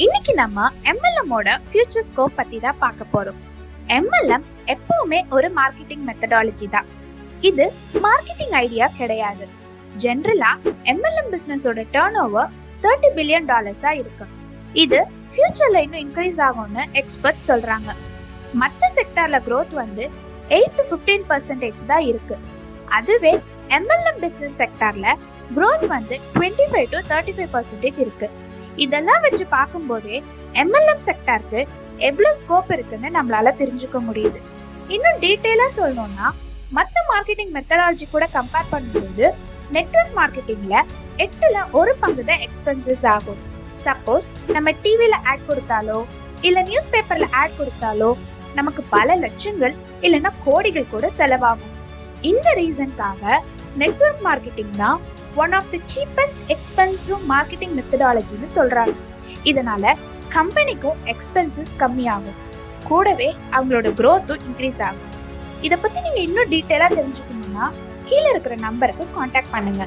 இன்னைக்கு நம்ம MLM ஓட ஃபியூச்சர் ஸ்கோப் பத்தி தான் பார்க்க போறோம். MLM எப்பவுமே ஒரு மார்க்கெட்டிங் மெத்தடாலஜி தான். இது மார்க்கெட்டிங் ஐடியா கிடையாது. ஜெனரலா MLM பிசினஸோட டர்ன் ஓவர் $30 பில்லியன் இருக்கு. இது ஃபியூச்சர்ல இன்னும் இன்க்ரீஸ் ஆகும்னு எக்ஸ்பர்ட்ஸ் சொல்றாங்க. மற்ற செக்டார்ல growth வந்து 8 to 15% தான் இருக்கு. அதுவே MLM பிசினஸ் செக்டார்ல growth வந்து 25 to 35% இருக்கு. இதெல்லாம் வச்சு பார்க்கும்போதே MLM செக்டாருக்கு எவ்வளவு ஸ்கோப் இருக்குன்னு நம்மளால தெரிஞ்சுக்க முடியுது. இன்னும் டீட்டெயிலா சொல்லணும்னா மற்ற மார்க்கெட்டிங் மெத்தடாலஜி கூட கம்பேர் பண்ணும்போது நெட்வொர்க் மார்க்கெட்டிங்ல 8ல் 1 பங்கு தான் எக்ஸ்பென்சஸ் ஆகும். சப்போஸ் நம்ம டிவில ஆட் கொடுத்தாலோ இல்ல நியூஸ் பேப்பர்ல ஆட் கொடுத்தாலோ நமக்கு பல லட்சங்கள் இல்லைன்னா கோடிகள் கூட செலவாகும். இந்த ரீசன்காக நெட்வொர்க் மார்க்கெட்டிங் தான் one of the cheapest expensive marketing மெத்தடாலஜின்னு சொல்றாங்க. இதனால கம்பெனிக்கும் எக்ஸ்பென்சஸ் கம்மியாகும், கூடவே அவங்களோட growth-உம் இன்க்ரீஸ் ஆகும். இதை பத்தி நீங்க இன்னும் டீட்டெயிலா தெரிஞ்சுக்கணும்னா கீழே இருக்கிற நம்பருக்கு கான்டாக்ட் பண்ணுங்க.